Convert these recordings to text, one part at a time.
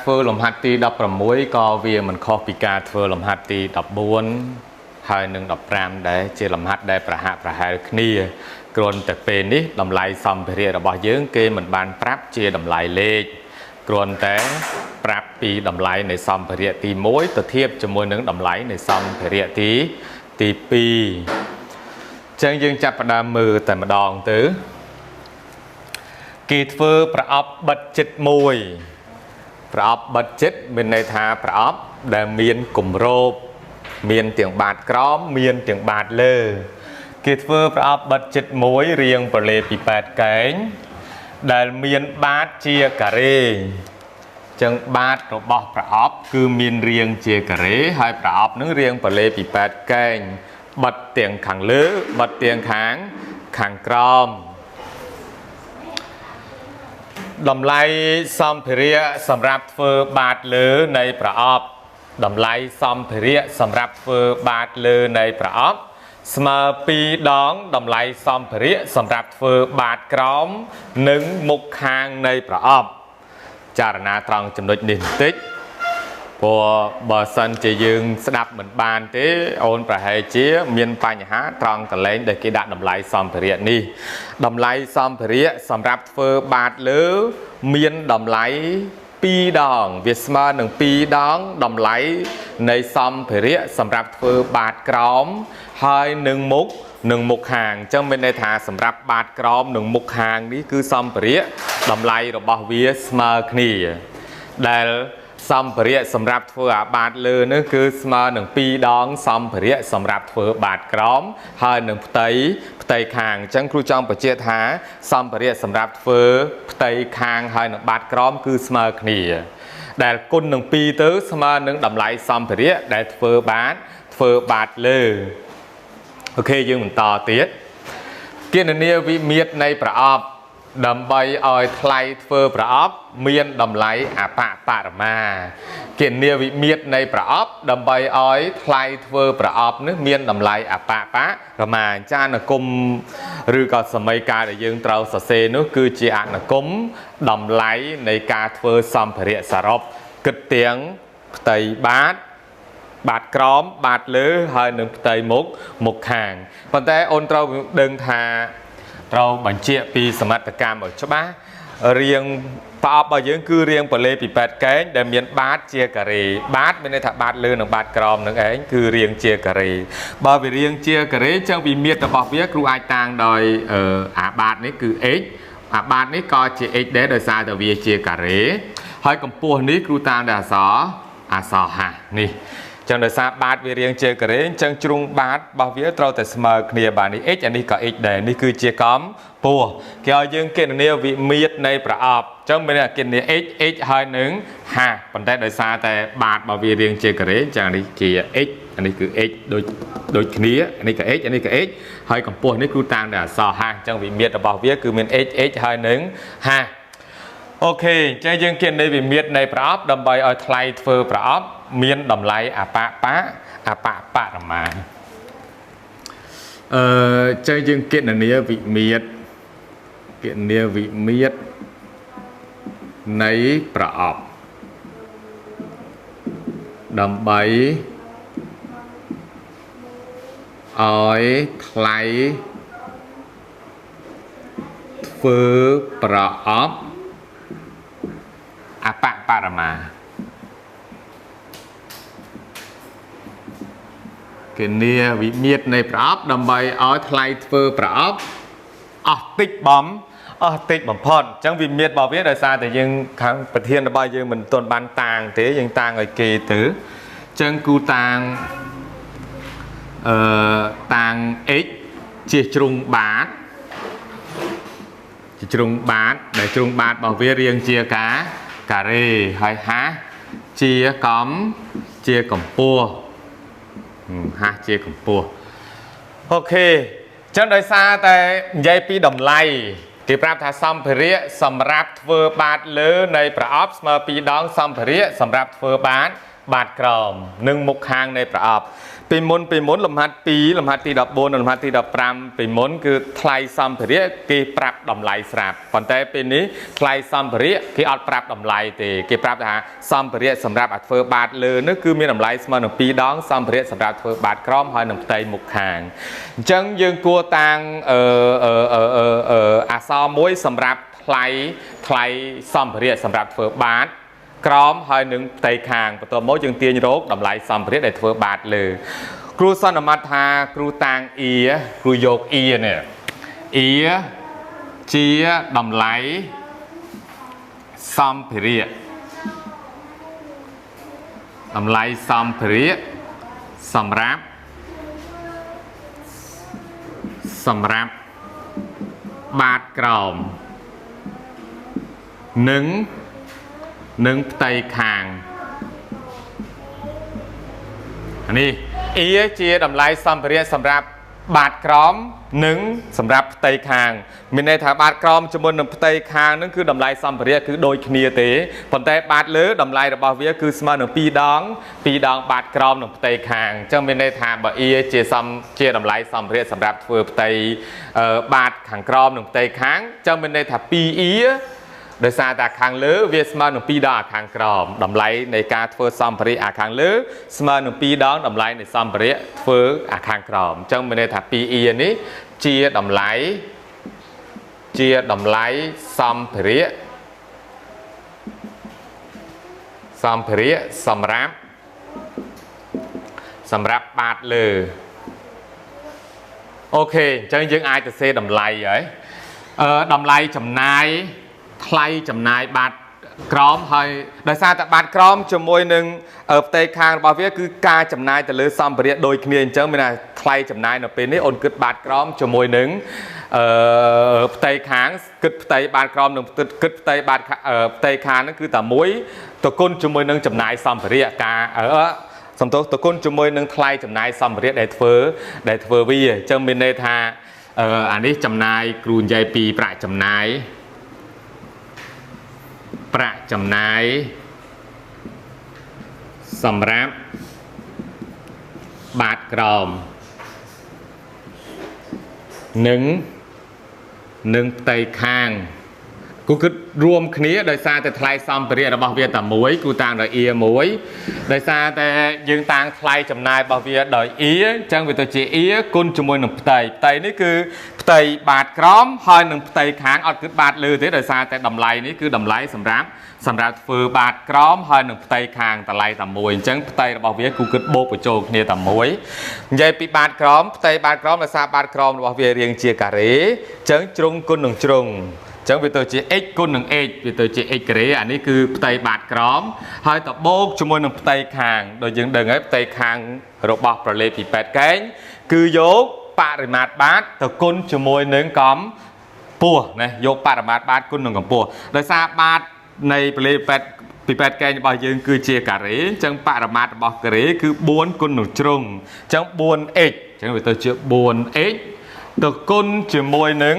ធ្វើលំហាត់ទី16ក៏វាមិនខុសពីការធ្វើលំហាត់ទី14ហើយនឹង15ដែរជាលំហាត់ដែលប្រហាក់ប្រហែលគ្នាគ្រាន់តែពេលនេះតម្លៃសម្ភារៈរបស់យើងគេមិនបានប្រាប់ជាតម្លៃលេខគ្រាន់តែប្រាប់ពីតម្លៃនៃសម្ភារៈទី1ទៅធៀបជាមួយនឹងតម្លៃនៃសម្ភារៈទី2ចឹងយើងចាប់ផ្ដើមមើលតែម្ដងទៅគេធ្វើប្រអប់បិទចិត្តមួយប្រអប់បិទចិត្តមានន័យថាប្រអប់ដែលមានគម្របមានទាំងបាតក្រោមមានទាំងបាតលើគេធ្វើប្រអប់បិទចិត្តមួយរាងប្រលេពី8កែងដែលមានបាតជាការ៉េចឹងបាតរបស់ប្រអប់គឺមានរាងជាការ៉េហើយប្រអប់នឹងរាងប្រលេពី8កែងបិទទាំងខាងលើបិទទាំងខាងក្រោមតម្លៃសម្ភារៈសម្រាប់ធ្វើបាតលើនៃប្រអប់តម្លៃសម្ភារៈសម្រាប់ធ្វើបាតលើនៃប្រអប់ស្មើ2ដងតម្លៃសម្ភារៈសម្រាប់ធ្វើបាតក្រោមនិងមុខខាងនៃប្រអប់ចារណាត្រង់ចំណុចនេះបន្តិចព្រោះបើសិនជាយើងស្ដាប់មិនបានទេអូនប្រហែលជាមានបញ្ហាត្រង់កន្លែងដែលគេដាក់តម្លៃសម្ភារៈនេះតម្លៃសម្ភារៈសម្រាប់ធ្វើបាតលើមានតម្លៃ2ដងវាស្មើនឹង2ដងតម្លៃនៃសម្ភារៈសម្រាប់ធ្វើបាតក្រោមហើយនឹងមុខខាងអញ្ចឹងមានន័យថាសម្រាប់បាតក្រោមនិងមុខខាងនេះគឺសម្ភារៈតម្លៃរបស់វាស្មើគ្នាដែលសម្ភារៈសម្រាប់ធ្វើអាបាតលើនេះគឺស្មើនឹង2ដងសម្ភារៈសម្រាប់ធ្វើបាតក្រោមហើយនឹងផ្ទៃខាងអញ្ចឹងគ្រូចង់បញ្ជាក់ថាសម្ភារៈសម្រាប់ធ្វើផ្ទៃខាងហើយនឹងបាតក្រោមគឺស្មើគ្នាដែលគុណនឹង2ទៅស្មើនឹងតម្លៃសម្ភារៈដែលធ្វើបាតលើអូខេយើងបន្តទៀតគណនាវិមាត្រនៃប្រអប់ដើម្បីឲ្យថ្លៃធ្វើប្រអប់មានតម្លៃអបបរមាគណនាវិមាត្រនៃប្រអប់ដើម្បីឲ្យថ្លៃធ្វើប្រអប់នេះមានតម្លៃអបបរមាចានុគមឬក៏សម័យកាលដែលយើងត្រូវសរសេរនោះគឺជាអនុគមតម្លៃនៃការធ្វើសម្ភារៈសរុបគិតទាំងផ្ទៃបាតក្រោមបាតលើហើយនឹងផ្ទៃមុខខាងប៉ុន្តែអូនត្រូវដឹងថាត្រូវបញ្ជាក់ពីសមត្ថកម្មឲ្យច្បាស់រៀងប្រអប់របស់យើងគឺរៀងប្រលេពី8កែងដែលមានបាតជាការ៉េបាតមានន័យថាបាតលើនិងបាតក្រោមនឹងឯងគឺរៀងជាការ៉េបើវារៀងជាការ៉េចឹងវិមាត្ររបស់វាគ្រូអាចតាំងដោយអាបាតនេះគឺ x អាបាតនេះក៏ជា x ដែរដោយសារតែវាជាការ៉េហើយកម្ពស់នេះគ្រូតាំងដោយអក្សរហាស់នេះចឹងដោយសារបាតវារាងជាការ៉េអញ្ចឹងជ្រុងបាតរបស់វាត្រូវតែស្មើគ្នាបាទនេះ x អានេះក៏ x ដែរនេះគឺជាកម្ពស់គេឲ្យយើងគណនាវិមាត្រនៃប្រអប់អញ្ចឹងមានគណនា x ហើយនឹងហាប៉ុន្តែដោយសារតែបាតរបស់វារាងជាការ៉េអញ្ចឹងនេះជា x អានេះគឺ x ដូចគ្នាអានេះក៏ x អានេះក៏ x ហើយកម្ពស់នេះគឺតាំងដោយអក្សរហាស់អញ្ចឹងវិមាត្ររបស់វាគឺមាន x ហើយនឹងហាអូខេអញ្ចឹងយើងគណនាវិមាត្រនៃប្រអប់ដើម្បីឲ្យថ្លៃធ្វើប្រអប់មានតម្លៃអបបរមាចឹងយើងគណនាវិមាត្រនៃប្រអប់ដើម្បីឲ្យថ្លៃធ្វើប្រអប់អបបរមាគណនាវិមាត្រនៃប្រអប់ដើម្បីឲ្យថ្លៃធ្វើប្រអប់អស់តិចបំផុតអញ្ចឹងវិមាត្ររបស់វាដោយសារតែយើងខាងប្រធានរបស់យើងមិនទាន់បានតាំងទេយើងតាំងឲ្យគេទៅអញ្ចឹងគូតាំងx ជាជ្រុងបាតដែលជ្រុងបាតរបស់វារាងជាការ៉េហើយហាស់ជាកម្ពស់ហាស់ជាកម្ពស់អូខេអញ្ចឹងដោយសារតែនិយាយពីតម្លៃគេប្រាប់ថាសម្ភារៈសម្រាប់ធ្វើបាតលើនៃប្រអប់ស្មើ2ដងសម្ភារៈសម្រាប់ធ្វើបាត บาทกรอม1មុខខាងនៃប្រអប់ពីមុនលំហាត់2លំហាត់ទី14លំហាត់ទី15ពីមុនគឺថ្លៃសម្ភារៈគេប្រាប់តម្លៃស្រាប់ប៉ុន្តែពេលនេះថ្លៃសម្ភារៈគេអត់ប្រាប់តម្លៃទេគេប្រាប់ថាសម្ភារៈសម្រាប់ឲ្យធ្វើបាតលើនេះគឺមានតម្លៃស្មើនឹង2ដងសម្ភារៈសម្រាប់ធ្វើបាតក្រោមហើយនឹងផ្ទៃមុខខាងអញ្ចឹងយើងគួរតាំងអក្សរមួយសម្រាប់ថ្លៃសម្ភារៈសម្រាប់ធ្វើបាតក្រោមហើយនឹងផ្ទៃខាងបន្ទាប់មកយើងទាញរកតម្លៃសម្ភារៈដែលធ្វើបាតលើគ្រូសន្មតថាគ្រូតាំងអ៊ីគ្រូយកអ៊ីនេះអ៊ីជាតម្លៃសម្ភារៈតម្លៃសម្ភារៈសម្រាប់បាតក្រោមនិងផ្ទៃខាងនេះអ៊ីជាតម្លៃសម្ភារៈសម្រាប់បាតក្រោមនិងសម្រាប់ផ្ទៃខាងមានន័យថាបាតក្រោមជាមួយនឹងផ្ទៃខាងនឹងគឺតម្លៃសម្ភារៈគឺដូចគ្នាទេប៉ុន្តែបាតលើតម្លៃរបស់វាគឺស្មើនឹង2ដងបាតក្រោមនិងផ្ទៃខាងអញ្ចឹងមានន័យថាបើអ៊ីជាតម្លៃសម្ភារៈសម្រាប់ធ្វើផ្ទៃបាតខាងក្រោមនិងផ្ទៃខាងអញ្ចឹងមានន័យថា2អ៊ីដោយសារតែខាងលើវាស្មើនឹង2ដងខាងក្រោមតម្លៃនៃការធ្វើសម្ភារៈខាងលើស្មើនឹង2ដងតម្លៃនៃសម្ភារៈធ្វើខាងក្រោមអញ្ចឹងមានន័យថា 2E នេះជាតម្លៃសម្ភារៈសម្រាប់បាតលើអូខេអញ្ចឹងយើងអាចទៅសេតម្លៃហើយតម្លៃចំណាយថ្លៃចំណាយបាតក្រោមហើយដោយសារតែបាតក្រោមជាមួយនឹងផ្ទៃខាងរបស់វាគឺការចំណាយទៅលើសម្ភារៈដូចគ្នាអញ្ចឹងមានថាថ្លៃចំណាយនៅពេលនេះអូនគិតបាតក្រោមជាមួយនឹងផ្ទៃខាងគិតផ្ទៃបាតក្រោមនិងគិតផ្ទៃខាងហ្នឹងគឺតែមួយទៅគុណជាមួយនឹងចំណាយសម្ភារៈសំទោសទៅគុណជាមួយនឹងថ្លៃចំណាយសម្ភារៈដែលធ្វើវាអញ្ចឹងមានន័យថាអានេះចំណាយគ្រូនិយាយពីប្រាក់ចំណាយសម្រាប់បាតក្រោមនិងផ្ទៃខាងគូគិតរួមគ្នាដោយសារតែថ្លៃសម្ភារៈរបស់វាតែមួយគូតាំងដោយ E មួយដោយសារតែយើងតាំងថ្លៃចំណាយរបស់វាដោយ E អញ្ចឹងវាទៅជា E គុណជាមួយនឹងផ្ទៃនេះគឺផ្ទៃបាតក្រោមហើយនឹងផ្ទៃខាងអត់គិតបាតលើទេដោយសារតែតម្លៃនេះគឺតម្លៃសម្រាប់ធ្វើបាតក្រោមហើយនឹងផ្ទៃខាងតម្លៃតែមួយអញ្ចឹងផ្ទៃរបស់វាគូគិតបូកបញ្ចូលគ្នាតែមួយនិយាយពីបាតក្រោមផ្ទៃបាតក្រោមដោយសារបាតក្រោមរបស់វារាងជាការ៉េអញ្ចឹងជ្រុងគុណនឹងជ្រុងអញ្ចឹងវាទៅជា x គុណនឹង x វាទៅជា x ការ៉េអានេះគឺផ្ទៃបាតក្រោមហើយតបូកជាមួយនឹងផ្ទៃខាងដូចយើងដឹងហើយផ្ទៃខាងរបស់ប្រលេខពី8កែងគឺយកបរិមាត្របាតទៅគុណជាមួយនឹងកម្ពស់ណាយកបរិមាត្របាតគុណនឹងកម្ពស់ដោយសារបាតនៃប្រលេខពី8កែងរបស់យើងគឺជាការ៉េអញ្ចឹងបរិមាត្ររបស់ការ៉េគឺ4គុណនឹងជ្រុងអញ្ចឹង 4x អញ្ចឹងវាទៅជា 4x ទៅគុណជាមួយនឹង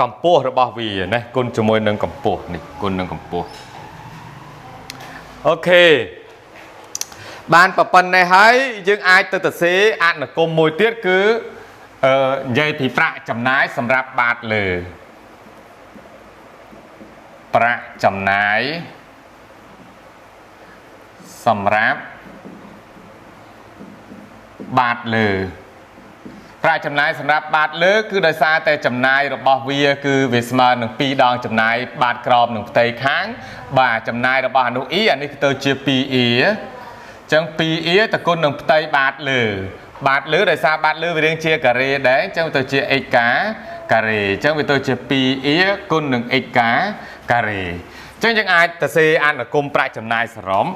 កម្ពស់របស់វាណាគុណជាមួយនឹងកម្ពស់នេះគុណនឹងកម្ពស់អូខេបានប៉ុណ្ណេះហើយយើងអាចទៅសរសេរអនុគមមួយទៀតគឺនិយាយពីប្រាក់ចំណាយសម្រាប់បាតលើប្រាក់ចំណាយសម្រាប់បាតលើប្រាក់ចំណាយសម្រាប់បាតលើគឺដោយសារតែចំណាយរបស់វាគឺវាស្មើនឹង2ដងចំណាយបាតក្រោមនិងផ្ទៃខាងបាទចំណាយរបស់អនុ E អានេះទៅជា 2E អញ្ចឹង 2E ទៅគុណនឹងផ្ទៃបាតលើដោយសារបាតលើវារាងជាការ៉េដែរអញ្ចឹងទៅជា x ការ៉េអញ្ចឹងវាទៅជា 2E គុណនឹង x ការ៉េអញ្ចឹងយើងអាចទៅសេអនុគមប្រាក់ចំណាយសរុបអ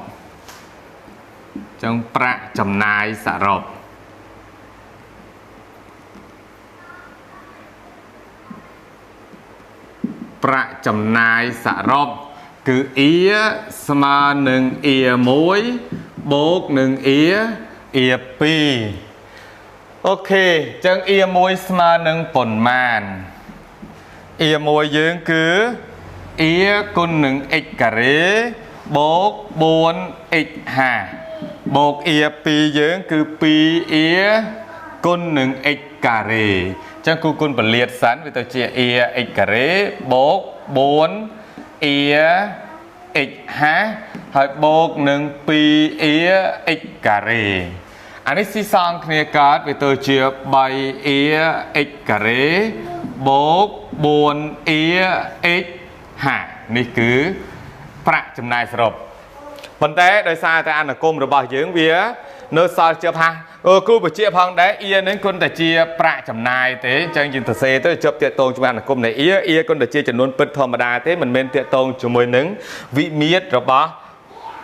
ញ្ចឹងប្រាក់ចំណាយសរុបប្រាក់ចំណាយសរុបគឺ E ស្មើនឹង E 1បូកនឹង E 2អូខេអញ្ចឹង E 1ស្មើនឹងប៉ុន្មាន E 1យើងគឺ E គុណនឹង x ការ៉េ bố 4x2 bột ia pi dưỡng cứ pi ia côn nâng x cà rê chẳng cô côn bật liệt sẵn vì tôi chia ia x cà rê bột 4 ia x2 ហើយបូកនឹង 2ia x ការ៉េអានេះស៊ីសងគ្នាកើតវាទៅជា 3ia x ការ៉េបូក 4ia x 5នេះគឺប្រាក់ចំណាយសរុបប៉ុន្តែដោយសារតែអនុគមរបស់យើងវានៅសល់ជាផាសគ្រូបជាផងដែរ ia នឹងគុណតែជាប្រាក់ចំណាយទេអញ្ចឹងយើងទៅសេទៅជាប់តាក់ទងជាមួយអនុគមនៃ ia គុណតែជាចំនួនពិតធម្មតាទេមិនមែនតាក់ទងជាមួយនឹងវិមាត្ររបស់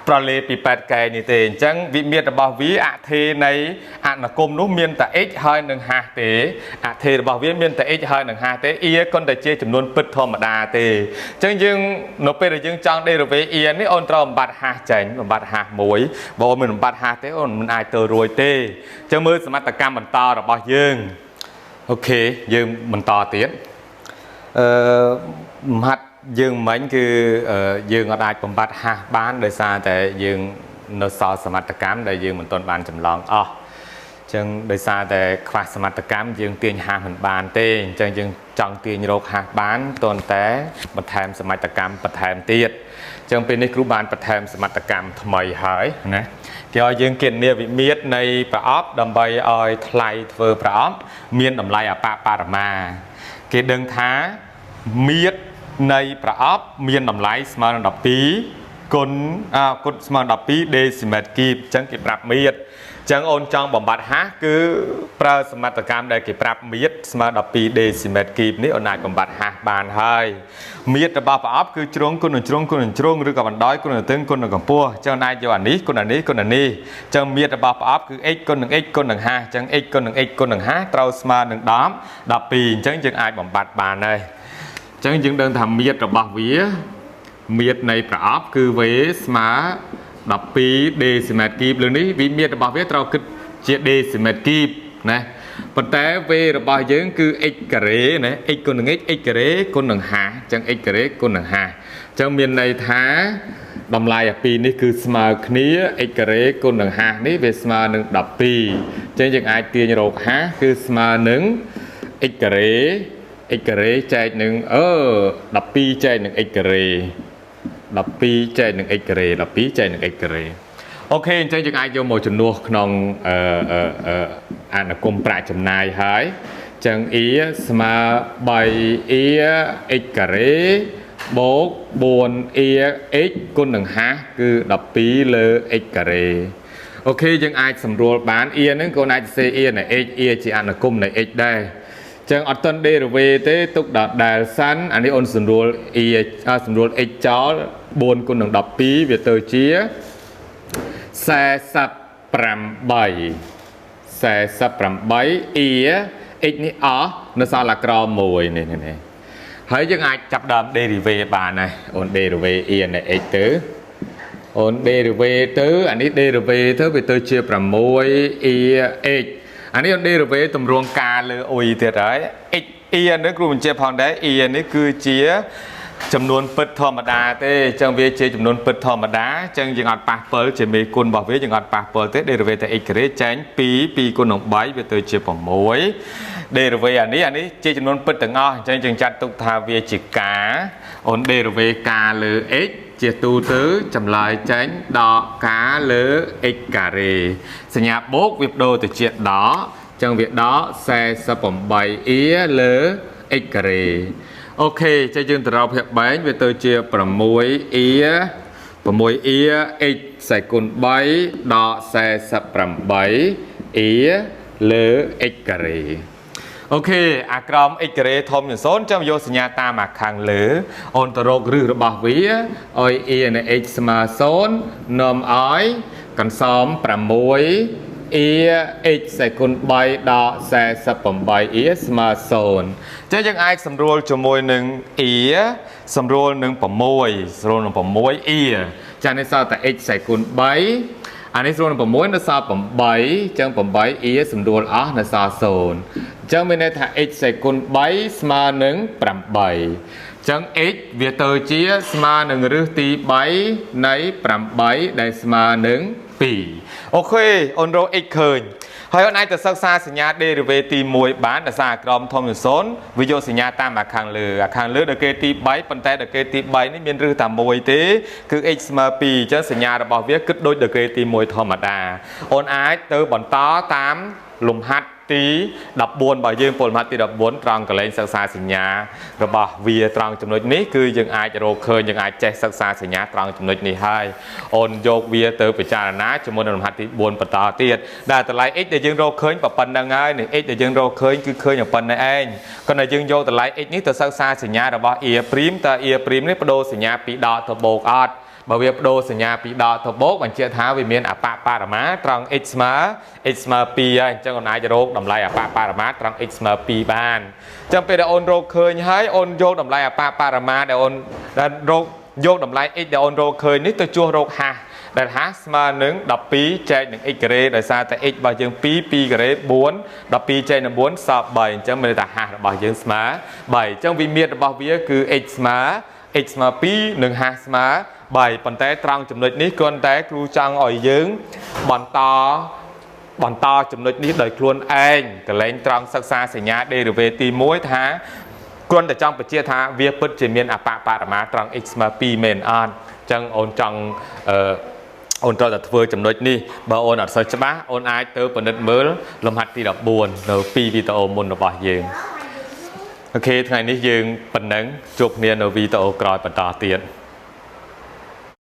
ប្រលេពី8កែនេះទេអញ្ចឹងវិមាត្ររបស់វាអថេនៃអនុគមនោះមានតែ x ហើយនឹងហាស់ទេអថេរបស់វាមានតែ x ហើយនឹងហាស់ទេ ia គុណតែជាចំនួនពិតធម្មតាទេអញ្ចឹងយើងនៅពេលដែលយើងចង់ derivative ia នេះអូនត្រូវបំបត្តិហាស់ចេញបំបត្តិហាស់មួយបើអូនមិនបំបត្តិហាស់ទេអូនមិនអាចទៅរួចទេអញ្ចឹងមើលសមត្ថកម្មបន្តរបស់យើងអូខេយើងបន្តទៀតមហាត់យើងមិញគឺយើងអាចបំបត្តិហាស់បានដោយសារតែយើងនៅសល់សមត្ថកម្មដែលយើងមិនទាន់បានចម្លងអស់អញ្ចឹងដោយសារតែខ្វះសមត្ថកម្មយើងទាញហាស់មិនបានទេអញ្ចឹងយើងចង់ទាញរកហាស់បានទាន់តែបន្ថែមសមត្ថកម្មបន្ថែមទៀតអញ្ចឹងពេលនេះគ្រូបានបន្ថែមសមត្ថកម្មថ្មីហើយណាគេឲ្យយើងគណនាវិមាត្រនៃប្រអប់ដើម្បីឲ្យថ្លៃធ្វើប្រអប់មានតម្លៃអបបរមាគេដឹងថាមាត្រនៃប្រអប់មានតម្លៃស្មើនឹង12គុណស្មើនឹង12 decimet kip អញ្ចឹងគេប្រាប់មាត្រអញ្ចឹងអូនចង់បំបត្តិហាស់គឺប្រើសមត្ថកម្មដែលគេប្រាប់មាត្រស្មើ12 decimet kip នេះអូនអាចបំបត្តិហាស់បានហើយមាត្ររបស់ប្រអប់គឺជ្រុងគុណនឹងជ្រុងគុណនឹងជ្រុងឬក៏បណ្ដោយគុណនឹងទិងគុណនឹងកម្ពស់អញ្ចឹងអាចយកអានេះគុណអានេះគុណអានេះអញ្ចឹងមាត្ររបស់ប្រអប់គឺ x គុណនឹង x គុណនឹងហាស់អញ្ចឹង x គុណនឹង x គុណនឹងហាស់ត្រូវស្មើនឹង10 12អញ្ចឹងយើងអាចបំបត្តិបានហើយអញ្ចឹងយើងដឹងថាមាត្ររបស់វាមាត្រនៃប្រអប់គឺវេស្មើ12 decimet kip លើនេះវិមាត្ររបស់វាត្រូវគិតជា decimet kip ណាប៉ុន្តែវេរបស់យើងគឺ x ការ៉េណា x គុណនឹង x x ការ៉េគុណនឹងហាស់អញ្ចឹង x ការ៉េគុណនឹងហាស់អញ្ចឹងមានន័យថាតម្លៃអាពីរនេះគឺស្មើគ្នា x ការ៉េគុណនឹងហាស់នេះវាស្មើនឹង12អញ្ចឹងយើងអាចទាញរកហាស់គឺស្មើនឹង x ការ៉េx ការ៉េចែកនឹង12ចែកនឹង x ការ៉េ12ចែកនឹង x ការ៉េ12ចែកនឹង x ការ៉េអូខេអញ្ចឹងយើងអាចយកមកចំនួនក្នុងអនុគមប្រាក់ចំណាយហើយអញ្ចឹង e ស្មើ 3e x ការ៉េបូក 4e x គុណនឹងហាស់គឺ12លើ x ការ៉េអូខេយើងអាចសម្រួលបាន e ហ្នឹងក៏អាចសេ e នៃ x e ជាអនុគមនៃ x ដែរចឹងអត់ទាន់ derivative ទេទុកដល់ដែលសិនអានេះអូនសម្រួល e សម្រួល x ចោល4គុណនឹង12វាទៅជា48 e x នេះអស់នៅសល់អាក្រ1នេះហើយយើងអាចចាប់ដើម derivative បានហើយអូន derivative e នៃ x ទៅអូន derivative ទៅអានេះ derivative ទៅវាទៅជា6 e x អានេះ derivative ទម្រង់ការលើ y ទៀតហើយ x e នេះគ្រូបញ្ជាក់ផងដែរ e នេះគឺជាចំនួនពិតធម្មតាទេអញ្ចឹងវាជាចំនួនពិតធម្មតាអញ្ចឹងយើងអត់ប៉ះពិលជាមេគុណរបស់វាយើងអត់ប៉ះពិលទេ derivative x ការ៉េចែង2គុណនឹង3វាទៅជា6 derivative អានេះជាចំនួនពិតទាំងអស់អញ្ចឹងយើងចាត់ទុកថាវាជាការអូន derivative ការលើ x ជាទូទៅចម្លើយចេញដកការលើ x ការ៉េសញ្ញាបូកវាបដូរទៅជាដកអញ្ចឹងវាដក 48e លើ x ការ៉េអូខេចេះយើងទៅរកភាពបែងវាទៅជា 6e x ខ្សែគុណ3ដក 48e លើ x ការ៉េអូខេអាក្រម x ការ៉េធំជាង0ចាំយកសញ្ញាតាមអាខាងលើអូនទៅរកឫសរបស់វាឲ្យ e នៃ x ស្មើ0នាំឲ្យកន្សោម6e x ខ្សែគុណ3ដក 48e ស្មើ0ចឹងយើងអាចសម្រួលជាមួយនឹង e សម្រួលនឹង6e ចានេះសល់តែ x ខ្សែគុណ3អានេះស្រួលនឹង6នៅសល់8ចឹង 8e សម្រួលអស់នៅសល់0ចឹងមានន័យថា x ខ្សែគុណ3ស្មើនឹង8 chẳng x việc tờ chia sma nâng rư tí bấy nấy pram bấy đại sma nâng pì ok ôn rô x khơiហើយអូនអាចទៅសិក្សាសញ្ញា derivative ទី1បានដោយសារក្រមធម្មសូនវាយកសញ្ញាតាមអាខាងលើដល់គេទី3ប៉ុន្តែដល់គេទី3នេះមានរឹសតែមួយទេគឺ x ស្មើ2អញ្ចឹងសញ្ញារបស់វាគិតដូចដល់គេទី1ធម្មតាអូនអាចទៅបន្តតាមលំហាត់ទី14បើយើងពលលំហាត់ទី14ត្រង់កន្លែងសិក្សាសញ្ញារបស់វាត្រង់ចំណុចនេះគឺយើងអាចរកឃើញយើងអាចចេះសិក្សាសញ្ញាត្រង់ចំណុចនេះហើយអូនយកវាទៅពិចារណាជាមួយនឹងលំហាត់ទី4បន្តទៀតដែលតម្លៃ x ដែលយើងរកឃើញប៉ុណ្ណឹងហើយនេះ x ដែលយើងរកឃើញគឺឃើញតែប៉ុណ្ណេះឯងគ្រាន់តែយើងយកតម្លៃ x នេះទៅសិក្សាសញ្ញារបស់ a' តើ a' នេះបដូរសញ្ញាពីដកទៅបូកអត់បើវាបដូរសញ្ញាពីដកទៅបូកបញ្ជាក់ថាវាមានអបបរមាត្រង់ x ស្មើ 2 ហើយអញ្ចឹងអូនអាចរកតម្លៃអបបរមាត្រង់ x ស្មើ 2 បានអញ្ចឹងពេលដែលអូនរកឃើញហើយអូនយកតម្លៃអបបរមាដែលអូនរកយកតម្លៃ x ដែលអូនរកឃើញនេះទៅជួសរកហាស់ដែលហាស់ស្មើនឹង12ចែកនឹង x ការ៉េដោយសារតែ x របស់យើង2ការ៉េ4 12ចែកនឹង4សល់3អញ្ចឹងមានតែហាស់របស់យើងស្មើ3អញ្ចឹងវិមាត្ររបស់វាគឺ x ស្មើ2និងហាស់ស្មើ3ប៉ុន្តែត្រង់ចំណុចនេះគ្រាន់តែគ្រូចង់ឲ្យយើងបន្តចំណុចនេះដោយខ្លួនឯងកលែងត្រង់សិក្សាសញ្ញា derivative ទី1ថាគ្រាន់តែចង់បញ្ជាក់ថាវាពិតជាមានអបបរមាត្រង់ x ស្មើ2មែនអត់អញ្ចឹងអូនចង់អូនត្រូវតែធ្វើចំណុចនេះបើអូនអត់សូវច្បាស់អូនអាចទៅពិនិត្យមើលលំហាត់ទី14នៅ2វីដេអូមុនរបស់យើងអូខេថ្ងៃនេះយើងប៉ុណ្ណឹងជួបគ្នានៅវីដេអូក្រោយបន្តទៀត